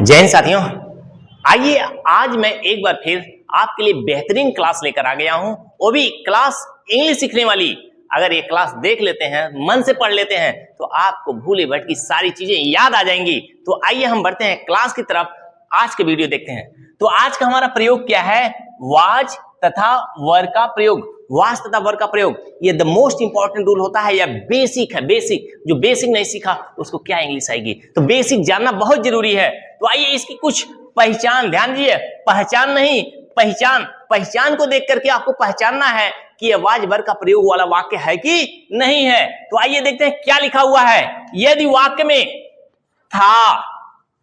जय हिंद साथियों, आइए आज मैं एक बार फिर आपके लिए बेहतरीन क्लास लेकर आ गया हूं, वो भी क्लास इंग्लिश सीखने वाली। अगर ये क्लास देख लेते हैं, मन से पढ़ लेते हैं तो आपको भूले भटकी सारी चीजें याद आ जाएंगी। तो आइए हम बढ़ते हैं क्लास की तरफ, आज के वीडियो देखते हैं। तो आज का हमारा प्रयोग क्या है? वाज तथा वर का प्रयोग। वाज तथा वर का प्रयोग ये द मोस्ट इंपॉर्टेंट रूल होता है, या बेसिक है। बेसिक, जो बेसिक नहीं सीखा उसको क्या इंग्लिश आएगी? तो बेसिक जानना बहुत जरूरी है। तो आइए इसकी कुछ पहचान, ध्यान दीजिए, पहचान नहीं पहचान। पहचान को देख करके आपको पहचानना है कि यह वाज वर का प्रयोग वाला वाक्य है कि नहीं है। तो आइए देखते हैं क्या लिखा हुआ है। यदि वाक्य में था,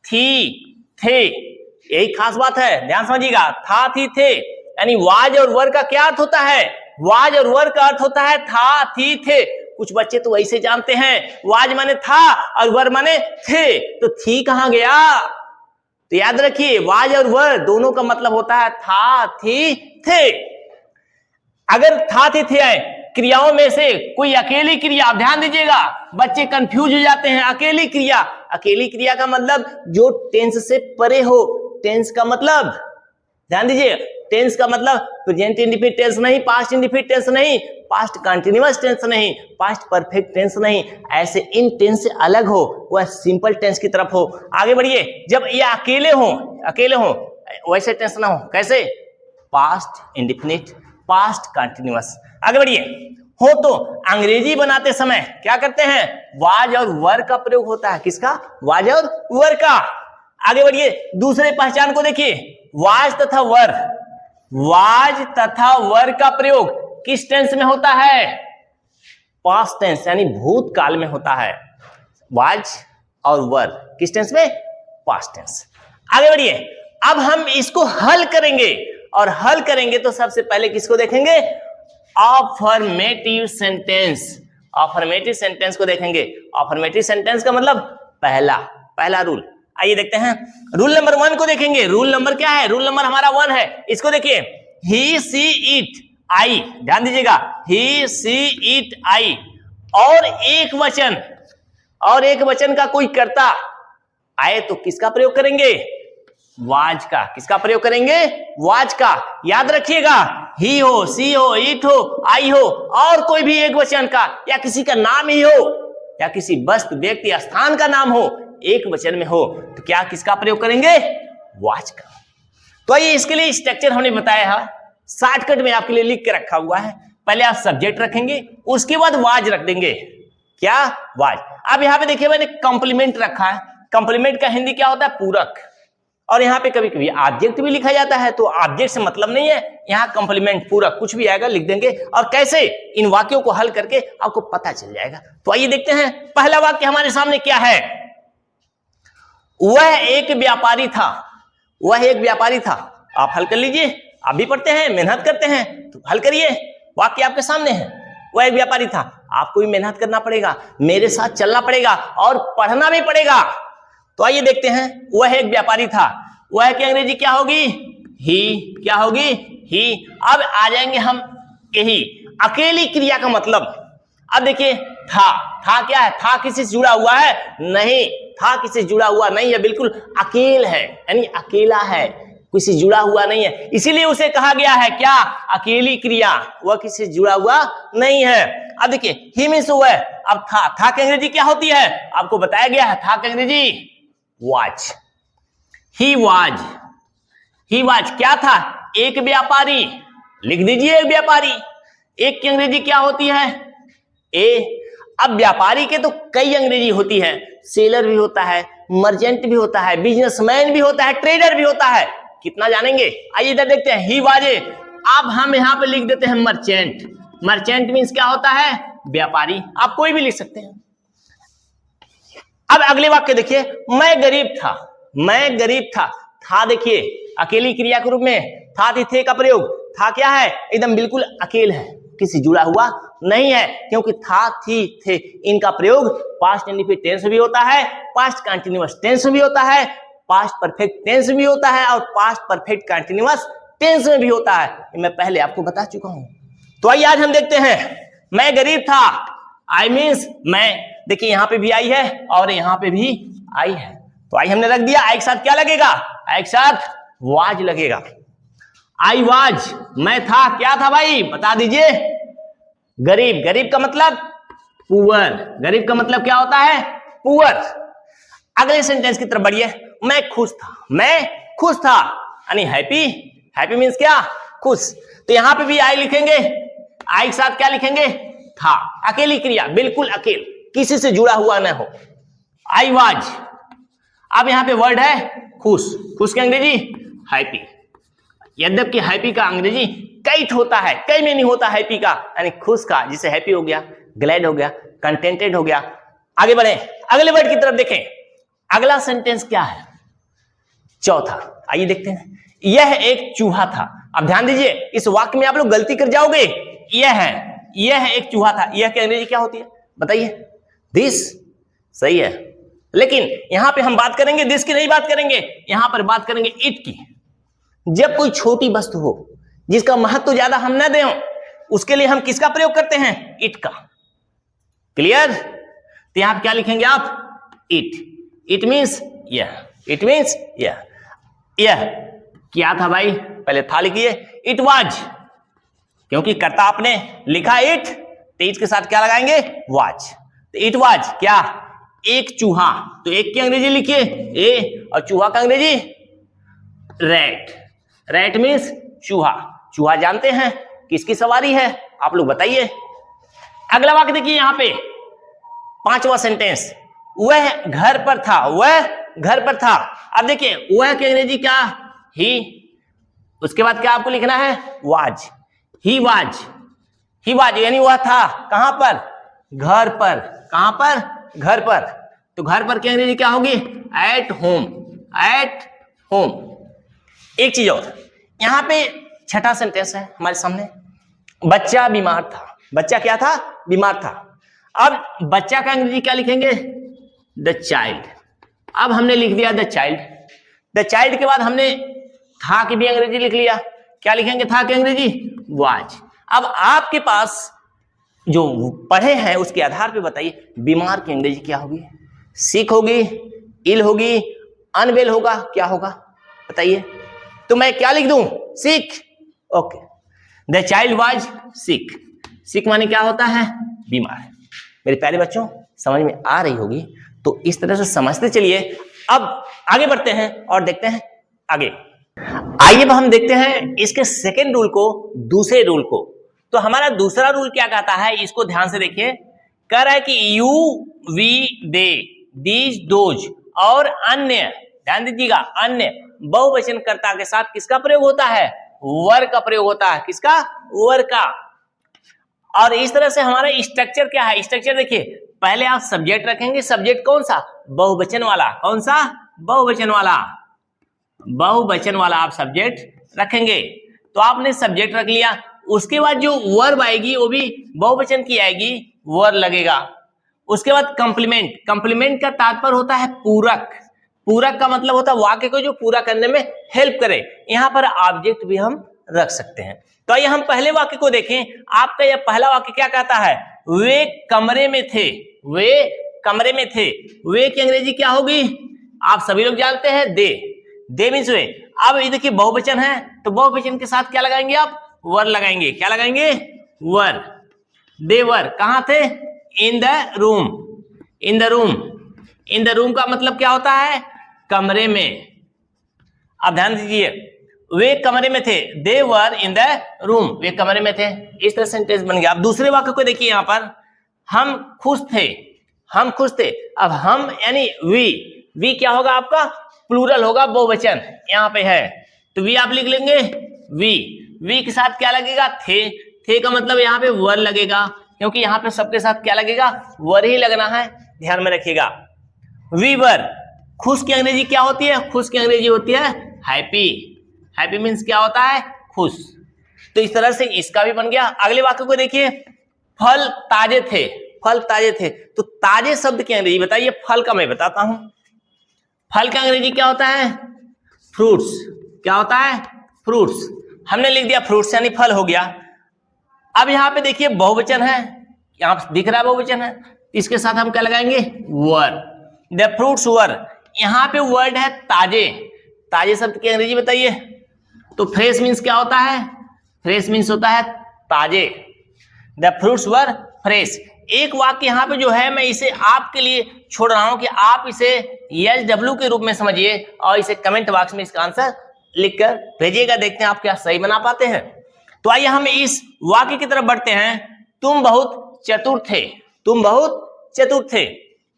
थी, थे, यही खास बात है, ध्यान समझिएगा। था, थी, थे, यानी वाज और वर का क्या अर्थ होता है? वाज और वर का अर्थ होता है था, थी, थे। कुछ बच्चे तो ऐसे जानते हैं, वाज माने था और वर माने थे, तो थी कहां गया? तो याद रखिए, वाज और वर दोनों का मतलब होता है था, थी, थे। अगर था, थी, थे आए क्रियाओं में से कोई अकेली क्रिया, आप ध्यान दीजिएगा, बच्चे कंफ्यूज हो जाते हैं। अकेली क्रिया, अकेली क्रिया का मतलब जो टेंस से परे हो। टेंस का मतलब, ध्यान दीजिए, टेंस का मतलब प्रेजेंट इंडेफिनिट टेंस नहीं, पास्ट इंडेफिनिट टेंस नहीं, पास्ट कंटीन्यूअस टेंस नहीं, पास्ट परफेक्ट टेंस नहीं, ऐसे इन टेंस से अलग हो, वह सिंपल टेंस की तरफ हो। आगे बढ़िए, जब ये अकेले हो वैसे टेंस ना हो। कैसे? Past indefinite, past continuous. आगे बढ़िए, हो तो अंग्रेजी बनाते समय क्या करते हैं? वाज और वर का प्रयोग होता है। किसका? वाज और वर का। आगे बढ़िए, दूसरे पहचान को देखिए, वाज तथा वर। वाज तथा वर का प्रयोग किस टेंस में होता है? पास्ट टेंस, यानी भूतकाल में होता है। वाज और वर किस टेंस में? Past tense. आगे बढ़िए, अब हम इसको हल करेंगे, और हल करेंगे तो सबसे पहले किसको देखेंगे? Affirmative sentence. अफर्मेटिव सेंटेंस को देखेंगे। अफर्मेटिव सेंटेंस का मतलब पहला रूल। आइए देखते हैं, रूल नंबर 1 को देखेंगे। रूल नंबर क्या है? रूल नंबर हमारा 1 है। इसको देखिए, ही, सी, इट, आई, ध्यान दीजिएगा, ही, सी, इट, आई, और एक वचन का कोई कर्ता आए तो किसका प्रयोग करेंगे? वाज का। किसका प्रयोग करेंगे? वाज का। याद रखिएगा, ही हो, सी हो, इट हो, आई हो, और कोई भी एक वचन का, या किसी का नाम ही हो, या किसी वस्तु, व्यक्ति, स्थान का नाम हो, एक वचन में हो, तो क्या किसका प्रयोग करेंगे? वाज का। तो ये इसके लिए स्ट्रक्चर हमने बताया है, शॉर्टकट में आपके लिए लिख के रखा हुआ है। पहले आप सब्जेक्ट रखेंगे, उसके बाद वाज रख देंगे। क्या? वाज। अब यहां पे देखिए, मैंने कंप्लीमेंट रखा है। कंप्लीमेंट का हिंदी क्या होता है? पूरक। और यहाँ पे कभी कभी ऑब्जेक्ट भी लिखा जाता है, तो ऑब्जेक्ट से मतलब नहीं है, यहाँ कंप्लीमेंट, पूरक, कुछ भी आएगा लिख देंगे। और कैसे इन वाक्यों को हल करके आपको पता चल जाएगा। तो आइए देखते हैं, पहला वाक्य हमारे सामने क्या है? वह एक व्यापारी था। वह एक व्यापारी था। आप हल कर लीजिए, आप भी पढ़ते हैं, मेहनत करते हैं, तो हल करिए। वाक्य आपके सामने है, वह एक व्यापारी था। आपको भी मेहनत करना पड़ेगा, मेरे साथ चलना पड़ेगा, और पढ़ना भी पड़ेगा। तो आइए देखते हैं, वह एक व्यापारी था। वह की अंग्रेजी क्या होगी? ही। क्या होगी? ही। अब आ जाएंगे हम यही अकेली क्रिया का मतलब। अब देखिए, था क्या है? था किसी से जुड़ा हुआ है? नहीं, था किसी से जुड़ा हुआ नहीं है, बिल्कुल अकेल है, यानी अकेला है, किसी से जुड़ा हुआ नहीं है, इसीलिए उसे कहा गया है क्या? अकेली क्रिया। वह किसी से जुड़ा हुआ नहीं है। अब देखिए, ही मीन्स वह। अब था की अंग्रेजी क्या होती है? आपको बताया गया है, था की अंग्रेजी was. He was. He was क्या था? एक व्यापारी। लिख दीजिए, एक व्यापारी। एक की अंग्रेजी क्या होती है? ए। अब व्यापारी के तो कई अंग्रेजी होती है, सेलर भी होता है, मर्चेंट भी होता है, बिजनेसमैन भी होता है, ट्रेडर भी होता है। कितना जानेंगे? आइए इधर देखते हैं, ही वाजे। अब हम यहां पे लिख देते हैं मर्चेंट। मर्चेंट मीन्स क्या होता है? व्यापारी। आप कोई भी लिख सकते हैं। अब अगले वाक्य देखिए, मैं गरीब था। मैं गरीब था। था देखिए अकेली क्रिया के रूप में था, थी, थे का प्रयोग। था क्या है? एकदम बिल्कुल अकेल है, किसी जुड़ा हुआ नहीं है, क्योंकि था, थी, थे इनका प्रयोग पास्ट इंडेफिनिट टेंस भी होता है, पास्ट कंटीन्यूअस टेंस भी होता है, पास्ट परफेक्ट टेंस भी होता है, और पास्ट परफेक्ट कंटीन्यूअस टेंस में भी होता है। मैं पहले आपको बता चुका हूं। तो आइए आज हम देखते हैं, मैं गरीब था। आई मीन्स मैं। देखिए यहां पे भी आई है और यहां पे भी आई है, तो आई हमने रख दिया, आई के साथ क्या लगेगा, आई के साथ वाज लगेगा। आई वाज, मैं था, क्या था भाई बता दीजिए, गरीब। गरीब का मतलब पुअर, गरीब का मतलब क्या होता है, पुअर। अगले सेंटेंस की तरफ बढ़िए, मैं खुश था, मैं खुश था, यानी हैप्पी। हैप्पी मीन्स क्या, खुश। तो यहां पे भी आई लिखेंगे, आई के साथ क्या लिखेंगे, था। अकेली क्रिया, बिल्कुल अकेले, किसी से जुड़ा हुआ ना हो। I was. अब यहां पे वर्ड है खुश, खुश की अंग्रेजी हैप्पी। यद्यपि हैप्पी का अंग्रेजी कैट होता है, कई में नहीं होता हैप्पी का, यानी खुश का, जिसे हैप्पी हो गया, ग्लैड हो गया, कंटेंटेड हो गया। आगे बढ़े, अगले वर्ड की तरफ देखें। अगला सेंटेंस क्या है, चौथा, आइए देखते हैं। यह एक चूहा था। अब ध्यान दीजिए, इस वाक्य में आप लोग गलती कर जाओगे। यह एक चूहा था, यह की अंग्रेजी क्या होती है बताइए, दिस। सही है, लेकिन यहां पे हम बात करेंगे दिस की नहीं बात करेंगे, यहां पर बात करेंगे इट की। जब कोई छोटी वस्तु हो जिसका महत्व तो ज्यादा हम न दें, उसके लिए हम किसका प्रयोग करते हैं, इट का। क्लियर। तो यहां पर क्या लिखेंगे आप, इट। इट मीन्स यह, इट मीन्स यह। यह क्या था भाई, पहले था लिखिए, इट वाज, क्योंकि कर्ता आपने लिखा इट, तो इट के साथ क्या लगाएंगे, वाज। तो इट वाज क्या, एक चूहा। तो एक की अंग्रेजी लिखिए ए, और चूहा का अंग्रेजी रैट। रैट मीन्स चूहा। चूहा जानते हैं किसकी सवारी है, आप लोग बताइए। अगला वाक्य देखिए यहां पे, पांचवा सेंटेंस, वह घर पर था, वह घर पर था। अब देखिए वह की अंग्रेजी क्या, ही। उसके बाद क्या आपको लिखना है, was. He was, he was यानी वह था कहां पर, घर पर। कहां पर, घर पर। तो घर पर की अंग्रेजी क्या होगी, एट होम, एट होम। एक चीज और, यहां पे छठा सेंटेंस है हमारे सामने, बच्चा बीमार था। बच्चा क्या था, बीमार था। अब बच्चा का अंग्रेजी क्या लिखेंगे, द चाइल्ड। अब हमने लिख दिया द चाइल्ड। द चाइल्ड के बाद हमने था की भी अंग्रेजी लिख लिया, क्या लिखेंगे था की अंग्रेजी, वाज। अब आपके पास जो पढ़े हैं उसके आधार पे बताइए बीमार की अंग्रेजी क्या होगी, सिक होगी, इल होगी, अनवेल होगा, क्या होगा बताइए। तो मैं क्या लिख दूं, sick. Okay, the child was sick. Sick माने क्या होता है, बीमार। मेरे प्यारे बच्चों समझ में आ रही होगी, तो इस तरह से समझते चलिए। अब आगे बढ़ते हैं और देखते हैं आगे। आइए अब हम देखते हैं इसके सेकेंड रूल को, दूसरे रूल को। तो हमारा दूसरा रूल क्या कहता है, इसको ध्यान से देखिए। कह रहा है कि you, we, they, these, those और अन्य, ध्यान दीजिएगा, अन्य बहुवचन कर्ता के साथ किसका प्रयोग होता है, वर का प्रयोग होता है। किसका, वर का। और इस तरह से हमारा स्ट्रक्चर क्या है, स्ट्रक्चर देखिए, पहले आप सब्जेक्ट रखेंगे। सब्जेक्ट कौन सा, बहुवचन वाला। कौन सा, बहुवचन वाला। बहुवचन वाला आप सब्जेक्ट रखेंगे। तो आपने सब्जेक्ट रख लिया, उसके बाद जो वर्ब आएगी वो भी बहुवचन की आएगी, वर लगेगा। उसके बाद कंप्लीमेंट। कंप्लीमेंट का तात्पर्य होता है पूरक। पूरक का मतलब होता है वाक्य को जो पूरा करने में हेल्प करे। यहां पर ऑब्जेक्ट भी हम रख सकते हैं। तो आइए हम पहले वाक्य को देखें। आपका यह पहला वाक्य क्या कहता है, वे कमरे में थे। वे कमरे में थे। वे की अंग्रेजी क्या होगी, आप सभी लोग जानते हैं, दे। दे मींस वे। अब ये देखिए बहुवचन है, तो बहुवचन के साथ क्या लगाएंगे आप, वर लगाएंगे। क्या लगाएंगे, वर। दे वर कहां थे, in the room. In the room. In the room का मतलब क्या होता है, कमरे में। अब ध्यान दीजिए, वे कमरे में थे, दे वर इन द रूम, वे कमरे में थे। इस तरह सेंटेंस बन गया। अब दूसरे वाक्य को देखिए, यहां पर हम खुश थे। हम खुश थे। अब हम यानी वी क्या होगा आपका, प्लूरल होगा, बहुवचन यहां पे है, तो वी आप लिख लेंगे वी के साथ क्या लगेगा, थे का मतलब यहाँ पे वर लगेगा, क्योंकि यहाँ पे सबके साथ क्या लगेगा, वर ही लगना है, ध्यान में रखिएगा। We were. खुश की अंग्रेजी क्या होती है, खुश की अंग्रेजी होती है हैप्पी। हैप्पी मीन्स क्या होता है, खुश। तो इस तरह से इसका भी बन गया। अगले वाक्य को देखिए, फल ताजे थे। फल ताजे थे, तो ताजे शब्द की अंग्रेजी बताइए। फल का मैं बताता हूं। फल का अंग्रेजी क्या होता है, फ्रूट्स। क्या होता है, फ्रूट्स। हमने लिख दिया फ्रूट्स यानी फल हो गया। अब यहां पे देखिए बहुवचन है, यहां दिख रहा है बहुवचन है, इसके साथ हम क्या लगाएंगे, वर। द फ्रूट्स वर। यहां पे वर्ड है ताजे। ताजे शब्द की अंग्रेजी बताइए। तो फ्रेश मीन्स क्या होता है? फ्रेश मीन्स होता है ताजे। The fruits were fresh. एक वाक्य यहाँ पे जो है मैं इसे आपके लिए छोड़ रहा हूं कि आप इसे SW के रूप में समझिए और इसे कमेंट बॉक्स में इसका आंसर लिखकर भेजिएगा। देखते हैं आप क्या सही बना पाते हैं। तो आइए हम इस वाक्य की तरफ बढ़ते हैं। तुम बहुत चतुर थे। तुम बहुत चतुर थे।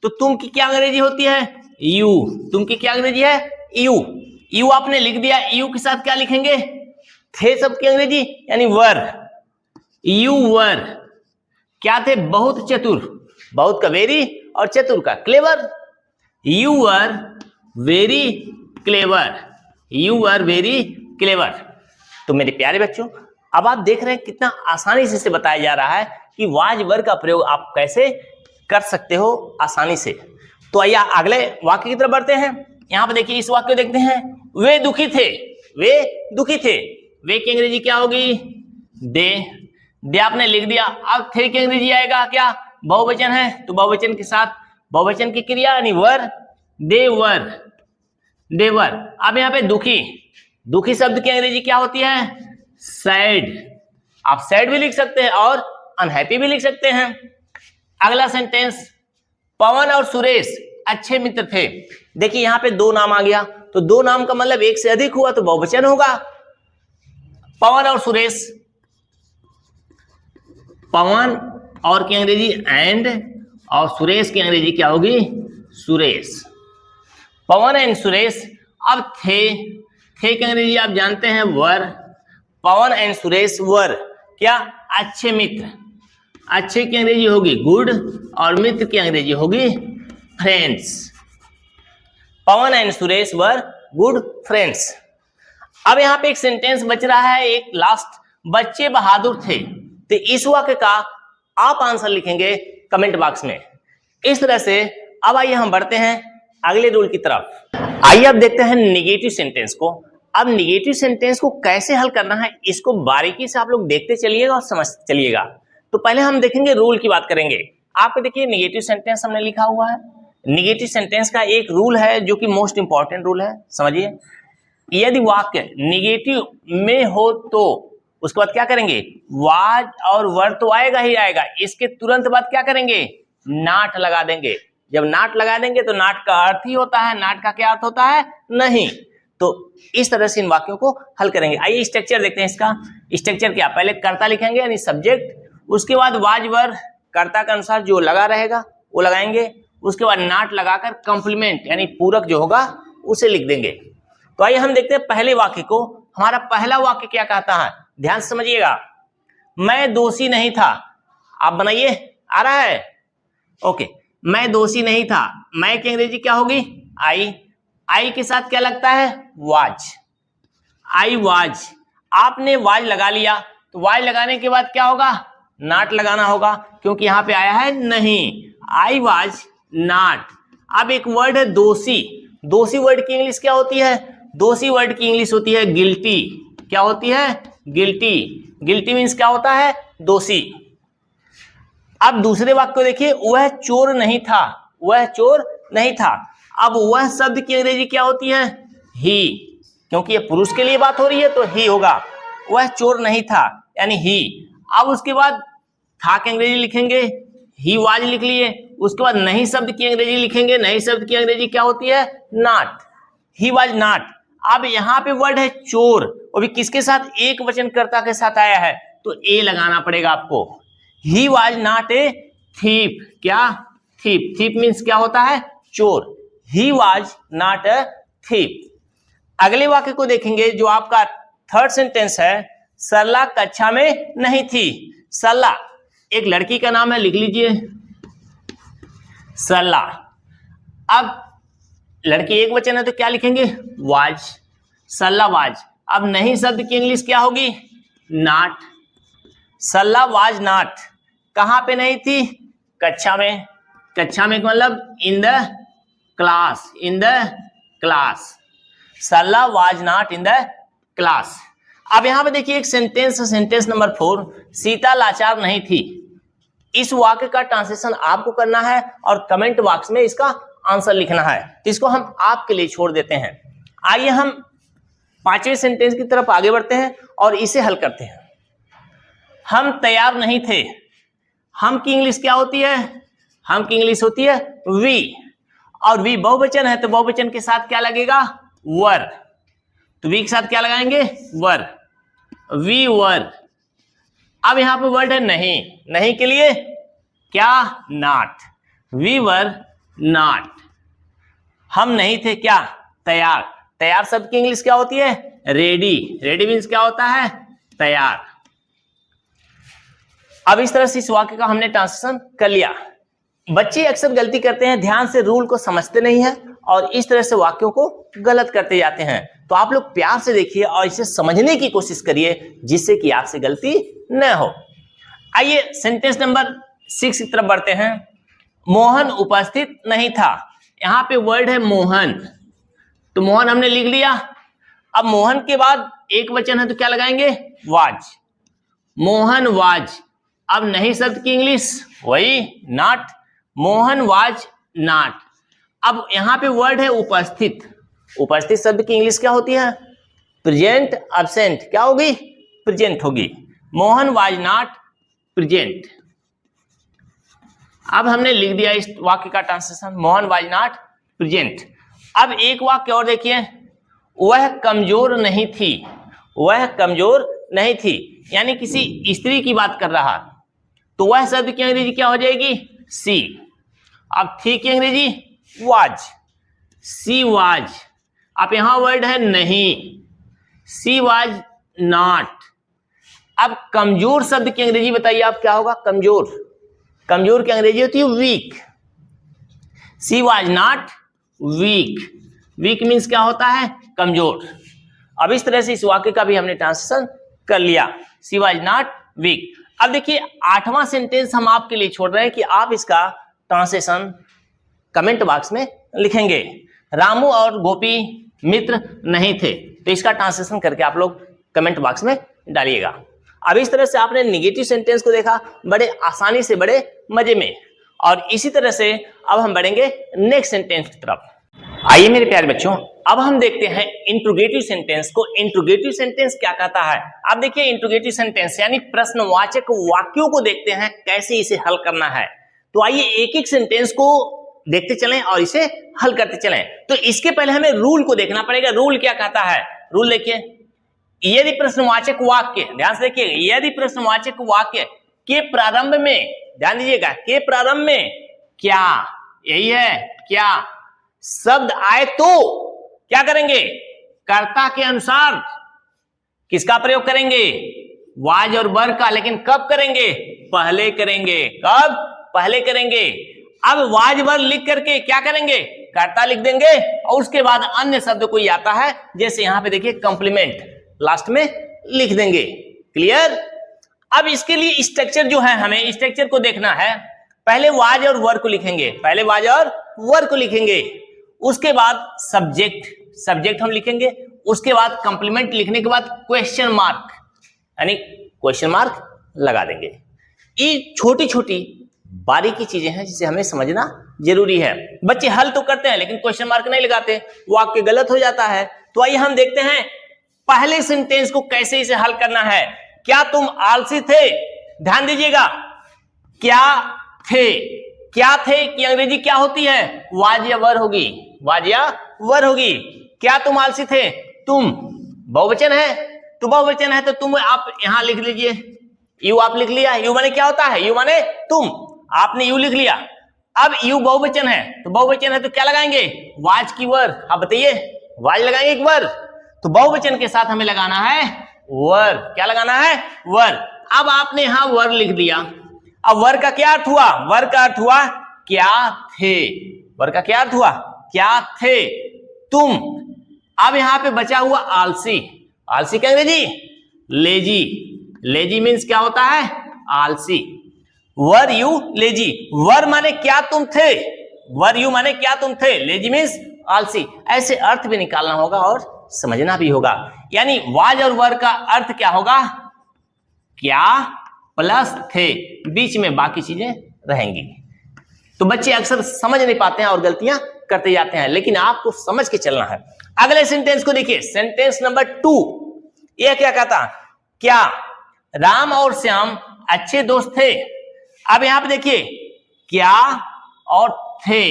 तो तुम की क्या अंग्रेजी होती है? यू। तुम की क्या अंग्रेजी है? यू। यू आपने लिख दिया। यू के साथ क्या लिखेंगे? थे शब्द की अंग्रेजी यानी वर। यू वर क्या थे? बहुत चतुर। बहुत का वेरी और चतुर का clever. You were very clever. You were very clever. तो मेरे प्यारे बच्चों, अब आप देख रहे हैं कितना आसानी से बताया जा रहा है कि वाज वर का प्रयोग आप कैसे कर सकते हो आसानी से। तो आइए अगले वाक्य की तरफ बढ़ते हैं। यहां पर देखिए, इस वाक्य को देखते हैं। वे दुखी थे। वे दुखी थे। वे की अंग्रेजी क्या होगी? दे। दे आपने लिख दिया। अब थे की अंग्रेजी आएगा क्या? बहुवचन है तो बहुवचन के साथ बहुवचन की क्रिया यानी वर। दे वर। दे वर। अब यहाँ पे दुखी। दुखी शब्द की अंग्रेजी क्या होती है? सैड। आप सैड भी लिख सकते हैं और अनहैप्पी भी लिख सकते हैं। अगला सेंटेंस, पवन और सुरेश अच्छे मित्र थे। देखिए यहां पे दो नाम आ गया, तो दो नाम का मतलब एक से अधिक हुआ तो बहुवचन होगा। पवन और सुरेश। पवन और की अंग्रेजी एंड और सुरेश की अंग्रेजी क्या होगी? सुरेश। पवन एंड सुरेश। अब थे की अंग्रेजी आप जानते हैं वर। पवन एंड सुरेश वर क्या? अच्छे मित्र। अच्छे की अंग्रेजी होगी गुड और मित्र की अंग्रेजी होगी friends. Pawan and Suresh were good friends. अब यहां पे एक सेंटेंस बच रहा है, एक लास्ट, बच्चे बहादुर थे। तो इस वाक्य का आप आंसर लिखेंगे कमेंट बॉक्स में। इस तरह से अब आइए हम बढ़ते हैं अगले रूल की तरफ। आइए अब देखते हैं निगेटिव सेंटेंस को। अब निगेटिव सेंटेंस को कैसे हल करना है इसको बारीकी से आप लोग देखते चलिएगा और समझते चलिएगा। तो पहले हम देखेंगे रूल की बात करेंगे। आपको देखिए निगेटिव सेंटेंस हमने लिखा हुआ है। निगेटिव सेंटेंस का एक रूल है जो कि मोस्ट इंपॉर्टेंट रूल है, समझिए। यदि वाक्य निगेटिव में हो तो उसके बाद क्या करेंगे? वाज और वर तो आएगा ही आएगा। इसके तुरंत बाद क्या करेंगे? नॉट लगा देंगे। जब नॉट लगा देंगे तो नॉट का अर्थ ही होता है, नॉट का क्या अर्थ होता है? नहीं। तो इस तरह से इन वाक्यों को हल करेंगे। आइए स्ट्रक्चर देखते हैं इसका। स्ट्रक्चर क्या? पहले कर्ता लिखेंगे यानी सब्जेक्ट, उसके बाद वाज वर कर्ता के अनुसार जो लगा रहेगा वो लगाएंगे, उसके बाद नॉट लगाकर कंप्लीमेंट यानी पूरक जो होगा उसे लिख देंगे। तो आइए हम देखते हैं पहले वाक्य को। हमारा पहला वाक्य क्या कहता है? ध्यान से समझिएगा। मैं दोषी नहीं था। आप बनाइए, आ रहा है? ओके। मैं दोषी नहीं था। मैं की अंग्रेजी क्या होगी? आई। आई के साथ क्या लगता है? वाज। I was. आपने वाज लगा लिया तो वाज लगाने के बाद क्या होगा? नॉट लगाना होगा, क्योंकि यहां पे आया है नहीं। I was not. अब एक वर्ड है दोषी। दोषी वर्ड की इंग्लिश क्या होती है? दोषी वर्ड की इंग्लिश होती है गिल्टी। क्या होती है? गिल्टी। गिल्टी मीन्स क्या होता है? दोषी। अब दूसरे वाक्य को देखिए, वह चोर नहीं था। वह चोर नहीं था। अब वह शब्द की अंग्रेजी क्या होती है? ही। क्योंकि ये पुरुष के लिए बात हो रही है तो ही होगा। वह चोर नहीं था यानी ही। अब उसके बाद था की अंग्रेजी लिखेंगे, ही वाज लिख लिए। उसके बाद नहीं शब्द की अंग्रेजी लिखेंगे। नहीं शब्द की अंग्रेजी क्या होती है? नॉट। He was not. अब यहाँ पे वर्ड है चोर, वो भी किसके साथ? एक वचन कर्ता के साथ आया है तो ए लगाना पड़ेगा आपको। He was not a thief. क्या? थीप। थीप मीन्स क्या होता है? चोर। He was not a thief. अगले वाक्य को देखेंगे जो आपका थर्ड सेंटेंस है। सरला कक्षा में नहीं थी। सरला एक लड़की का नाम है, लिख लीजिए सरला। अब लड़की एक वचन है तो क्या लिखेंगे? वाज। सरला वाज। अब नहीं शब्द की इंग्लिश क्या होगी? नॉट। Sarla was not. कहां पे नहीं थी? कक्षा में। कक्षा में मतलब in the class. In the class. Sarla was not in the class. अब यहां पे देखिए एक सेंटेंस, सेंटेंस नंबर 4, सीता लाचार नहीं थी। इस वाक्य का ट्रांसलेशन आपको करना है और कमेंट बॉक्स में इसका आंसर लिखना है, तो इसको हम आपके लिए छोड़ देते हैं। आइए हम 5वें सेंटेंस की तरफ आगे बढ़ते हैं और इसे हल करते हैं। हम तैयार नहीं थे। हम की इंग्लिश क्या होती है? हम की इंग्लिश होती है वी, और वी बहुवचन है तो बहुवचन के साथ क्या लगेगा? वर। तो वी के साथ क्या लगाएंगे? वर। We were. अब यहां पे वर्ड है नहीं, नहीं के लिए क्या? नॉट। We were not. हम नहीं थे क्या? तैयार। तैयार शब्द की इंग्लिश क्या होती है? रेडी। रेडी मीन्स क्या होता है? तैयार। अब इस तरह से इस वाक्य का हमने ट्रांसलेशन कर लिया। बच्चे अक्सर गलती करते हैं, ध्यान से रूल को समझते नहीं है और इस तरह से वाक्यों को गलत करते जाते हैं। तो आप लोग प्यार से देखिए और इसे समझने की कोशिश करिए जिससे कि आपसे गलती न हो। आइए सेंटेंस नंबर 6 की तरफ बढ़ते हैं। मोहन उपस्थित नहीं था। यहां पे वर्ड है मोहन, तो मोहन हमने लिख लिया। अब मोहन के बाद एक वचन है तो क्या लगाएंगे? वाज। मोहन वाज। अब नहीं शब्द की इंग्लिश वही नॉट। Mohan was not. अब यहां पे वर्ड है उपस्थित। उपस्थित शब्द की इंग्लिश क्या होती है? Present absent. क्या होगी? प्रेजेंट होगी। Mohan was not present. अब हमने लिख दिया इस वाक्य का translation, Mohan was not present. अब एक वाक्य और देखिए, वह कमजोर नहीं थी। वह कमजोर नहीं थी, यानी किसी स्त्री की बात कर रहा, तो वह शब्द की अंग्रेजी क्या हो जाएगी? सी। अब थी की अंग्रेजी वाज। She was. अब यहां वर्ड है नहीं, सी वाज नॉट। अब कमजोर शब्द की अंग्रेजी बताइए आप क्या होगा? कमजोर। कमजोर की अंग्रेजी होती है weak. She was not weak. Weak means क्या होता है? कमजोर। अब इस तरह से इस वाक्य का भी हमने ट्रांसलेशन कर लिया, सी वाज नॉट वीक। अब देखिए 8वां सेंटेंस हम आपके लिए छोड़ रहे हैं कि आप इसका ट्रांसलेशन कमेंट बॉक्स में लिखेंगे। रामू और गोपी मित्र नहीं थे, तो इसका ट्रांसलेशन करके आप लोग कमेंट बॉक्स में डालिएगा। अब इस तरह से आपने निगेटिव सेंटेंस को देखा बड़े आसानी से, बड़े मजे में, और इसी तरह से अब हम बढ़ेंगे नेक्स्ट सेंटेंस की तरफ। आइए मेरे प्यारे बच्चों, अब हम देखते हैं इंट्रोगेटिव सेंटेंस को। इंट्रोगेटिव सेंटेंस क्या कहता है? अब देखिए इंट्रोगेटिव सेंटेंस यानी प्रश्नवाचक वाक्यों को देखते हैं कैसे इसे हल करना है। तो आइए एक एक सेंटेंस को देखते चलें और इसे हल करते चलें। तो इसके पहले हमें रूल को देखना पड़ेगा। रूल क्या कहता है? रूल देखिए, यदि प्रश्नवाचक वाक्य, ध्यान से देखिए, यदि प्रश्नवाचक वाक्य के प्रारंभ में, ध्यान दीजिएगा, के प्रारंभ में क्या, यही है क्या, शब्द आए तो क्या करेंगे? कर्ता के अनुसार किसका प्रयोग करेंगे? वाज और वर का। लेकिन कब करेंगे? पहले करेंगे। कब? पहले करेंगे। अब वाज वर लिख करके क्या करेंगे? कर्ता लिख देंगे और उसके बाद अन्य शब्द कोई आता है, जैसे यहां पे देखिए कंप्लीमेंट, लास्ट में लिख देंगे। क्लियर? अब इसके लिए स्ट्रक्चर जो है, हमें स्ट्रक्चर को देखना है। पहले वाज और वर को लिखेंगे, पहले वाज और वर को लिखेंगे, उसके बाद सब्जेक्ट, सब्जेक्ट हम लिखेंगे, उसके बाद कंप्लीमेंट लिखने के बाद क्वेश्चन मार्क, यानी क्वेश्चन मार्क लगा देंगे। ये छोटी छोटी बारीकी चीजें हैं जिसे हमें समझना जरूरी है। बच्चे हल तो करते हैं लेकिन क्वेश्चन मार्क नहीं लगाते, वाक्य गलत हो जाता है। तो आइए हम देखते हैं पहले सेंटेंस को कैसे इसे हल करना है। क्या तुम आलसी थे? ध्यान दीजिएगा, क्या थे, क्या थे की अंग्रेजी क्या होती है? वाज या वर होगी, वाज या वर होगी। क्या तुम आलसी थे? तुम बहुवचन है, तो बहुवचन है तो तुम आप यहां लिख लीजिए, यू आप लिख लिया। यू माने क्या होता है? यू माने तुम, आपने यू लिख लिया। अब यू बहुवचन है, तो बहुवचन है तो क्या लगाएंगे? वाज की वर। आप बताइए, वाज लगाएंगे एक वर, तो बहुवचन के साथ हमें लगाना है वर। क्या लगाना है? वर। अब आपने यहां वर लिख दिया। अब वर का क्या अर्थ हुआ? वर का अर्थ हुआ क्या थे। वर का क्या अर्थ हुआ? क्या थे, तुम। अब यहां पे बचा हुआ आलसी। आलसी क्या अंग्रेजी? लेजी। लेजी मीन्स क्या होता है? आलसी। Were you lazy. वर माने क्या तुम थे, वर यू माने क्या तुम थे, लेजी मीन्स आलसी। ऐसे अर्थ भी निकालना होगा और समझना भी होगा। यानी वाज और वर का अर्थ क्या होगा? क्या प्लस थे, बीच में बाकी चीजें रहेंगी। तो बच्चे अक्सर समझ नहीं पाते हैं और गलतियां करते जाते हैं, लेकिन आपको समझ के चलना है। अगले सेंटेंस को देखिए, सेंटेंस नंबर 2। यह क्या कहता, क्या राम और श्याम अच्छे दोस्त थे? अब यहां पे देखिए, क्या और थे,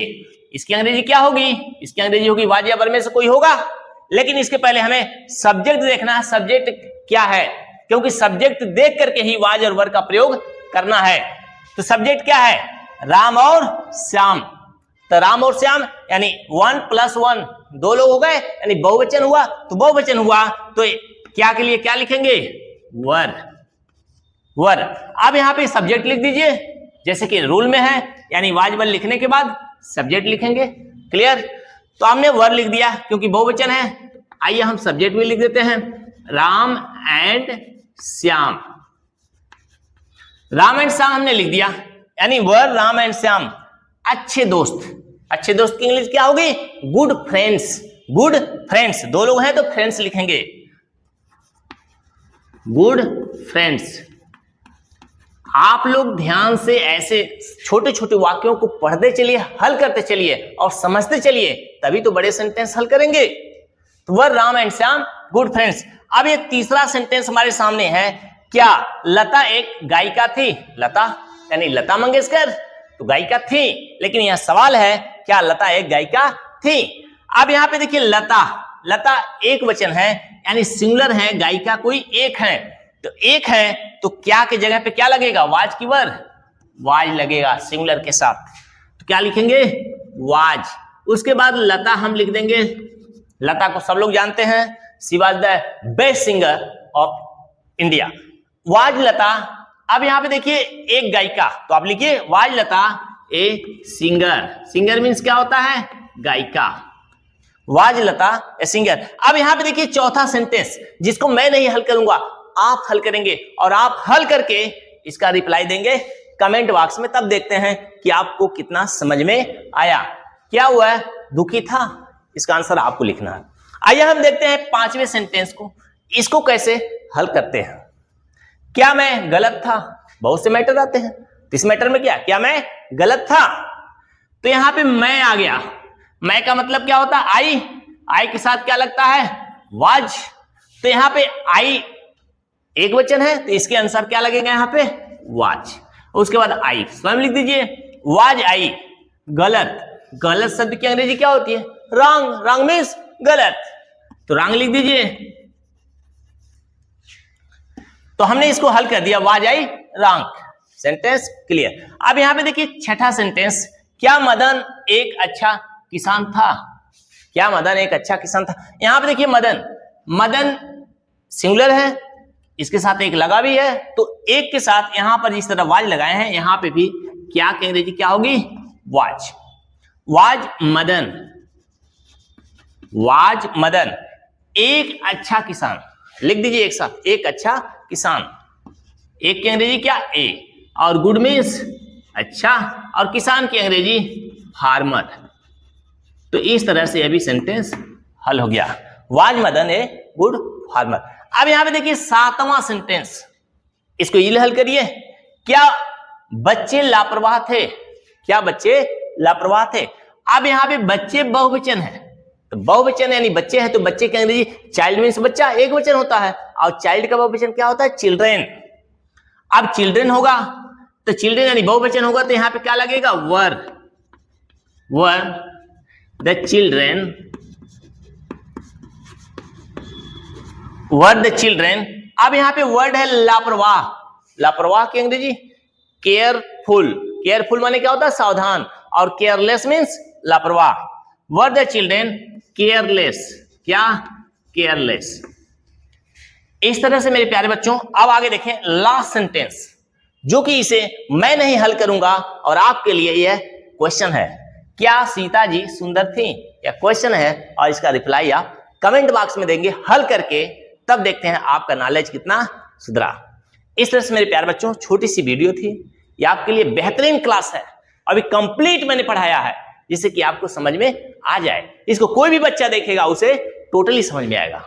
इसकी अंग्रेजी क्या होगी? इसकी अंग्रेजी होगी वाज या वर में से कोई होगा, लेकिन इसके पहले हमें सब्जेक्ट देखना है, सब्जेक्ट क्या है, क्योंकि सब्जेक्ट देख करके ही वाज और वर का प्रयोग करना है। तो सब्जेक्ट क्या है? राम और श्याम। तो राम और श्याम यानी 1 + 1 2 लोग हो गए, यानी बहुवचन हुआ। तो बहुवचन हुआ तो क्या के लिए क्या लिखेंगे? वर, वर। अब यहां पे सब्जेक्ट लिख दीजिए, जैसे कि रूल में है, यानी वाज वर लिखने के बाद सब्जेक्ट लिखेंगे। क्लियर? तो हमने वर लिख दिया क्योंकि बहुवचन है। आइए हम सब्जेक्ट भी लिख देते हैं, राम एंड श्याम। राम एंड श्याम हमने लिख दिया, यानी वर राम एंड श्याम अच्छे दोस्त। अच्छे दोस्त की इंग्लिश क्या होगी? Good friends. गुड फ्रेंड्स, दो लोग हैं तो फ्रेंड्स लिखेंगे, गुड फ्रेंड्स। आप लोग ध्यान से ऐसे छोटे छोटे वाक्यों को पढ़ते चलिए, हल करते चलिए और समझते चलिए, तभी तो बड़े सेंटेंस हल करेंगे। तो were Ram and Shyam good friends. अब एक तीसरा सेंटेंस हमारे सामने है, क्या लता एक गायिका थी? लता यानी लता मंगेशकर तो गायिका थी, लेकिन यह सवाल है क्या लता एक गायिका थी? अब यहां पे देखिए, लता, लता एक वचन है यानी सिंगुलर है, गायिका कोई एक है। तो एक है तो क्या के जगह पे क्या लगेगा? वाज की वर, वाज लगेगा सिंगुलर के साथ। तो क्या लिखेंगे? वाज। उसके बाद लता हम लिख देंगे, लता को सब लोग जानते हैं, she was the best singer of India. Was Lata. अब यहां पे देखिए एक गायिका, तो आप लिखिए was Lata a singer. Singer means क्या होता है? गायिका। Was Lata a singer. अब यहां पे देखिए चौथा सेंटेंस, जिसको मैं नहीं हल करूंगा, आप हल करेंगे और आप हल करके इसका रिप्लाई देंगे कमेंट बॉक्स में, तब देखते हैं कि आपको कितना समझ में आया। क्या हुआ है? दुखी था, इसका आंसर आपको लिखना है। आइए हम देखते हैं पांचवें सेंटेंस को, इसको कैसे हल करते हैं। क्या मैं गलत था? बहुत से मैटर आते हैं, तो इस मैटर में क्या मैं गलत था? तो यहां पे मैं आ गया। मैं का मतलब क्या होता है? आई। आई के साथ क्या लगता है? वाज। तो यहां पे आई एक वचन है, तो इसके अनुसार क्या लगेगा? यहां पे वाज। उसके बाद आई स्वयं लिख दीजिए, वाज आई। गलत, गलत शब्द की अंग्रेजी क्या होती है? रॉन्ग। रॉन्ग मीन्स गलत, तो रॉन्ग लिख दीजिए। तो हमने इसको हल कर दिया, was I wrong. Sentence clear. अब यहां पे देखिए छठा सेंटेंस, क्या मदन एक अच्छा किसान था? क्या मदन एक अच्छा किसान था? यहां पे देखिए मदन, मदन सिंगुलर है, इसके साथ एक लगा भी है, तो एक के साथ यहां पर जिस तरह वाज लगाए हैं, यहां पे भी क्या की अंग्रेजी क्या होगी? Was. Was Madan, was Madan एक अच्छा किसान। लिख दीजिए एक साथ, एक अच्छा किसान। एक की अंग्रेजी क्या? ए। और गुड मीन्स अच्छा, और किसान की अंग्रेजी फार्मर। तो इस तरह से अभी सेंटेंस हल हो गया, was Madan a good farmer. अब यहां पे देखिए सातवां सेंटेंस, इसको ये हल करिए, क्या बच्चे लापरवाह थे? क्या बच्चे लापरवाह थे? अब यहां पे बच्चे बहुवचन है, तो बहुवचन यानी बच्चे हैं, तो बच्चे की अंग्रेजी चाइल्ड मीन्स बच्चा, एक वचन होता है, और चाइल्ड का बहुवचन क्या होता है? चिल्ड्रेन। अब चिल्ड्रेन होगा तो चिल्ड्रेन यानी बहुवचन होगा, तो यहां पे क्या लगेगा? Were. Were the children, were the children. अब यहां पे वर्ड है लापरवाह। लापरवाह की अंग्रेजी केयरफुल। केयरफुल माने क्या होता है? सावधान, और केयरलेस मीन्स लापरवाह। वर द चिल्ड्रेन केयरलेस। क्या? केयरलेस। इस तरह से मेरे प्यारे बच्चों, अब आगे देखें लास्ट सेंटेंस, जो कि इसे मैं नहीं हल करूंगा और आपके लिए यह क्वेश्चन है, क्या सीता जी सुंदर थी? यह क्वेश्चन है और इसका रिप्लाई आप कमेंट बॉक्स में देंगे हल करके, तब देखते हैं आपका नॉलेज कितना सुधरा। इस तरह से मेरे प्यारे बच्चों, छोटी सी वीडियो थी, यह आपके लिए बेहतरीन क्लास है, अभी कंप्लीट मैंने पढ़ाया है, जिससे कि आपको समझ में आ जाए। इसको कोई भी बच्चा देखेगा उसे टोटली समझ में आएगा।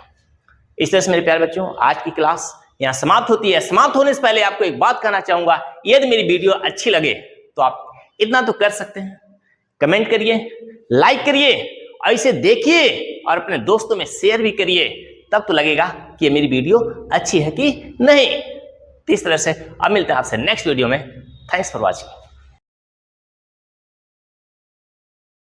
इस तरह से मेरे प्यारे बच्चों, आज की क्लास यहां समाप्त होती है। समाप्त होने से पहले आपको एक बात कहना चाहूंगा, यदि मेरी वीडियो अच्छी लगे तो आप इतना तो कर सकते हैं, कमेंट करिए, लाइक करिए, ऐसे देखिए और अपने दोस्तों में शेयर भी करिए, तब तो लगेगा कि ये मेरी वीडियो अच्छी है कि नहीं। इस तरह से अब मिलते हैं आपसे नेक्स्ट वीडियो में। Thanks for watching.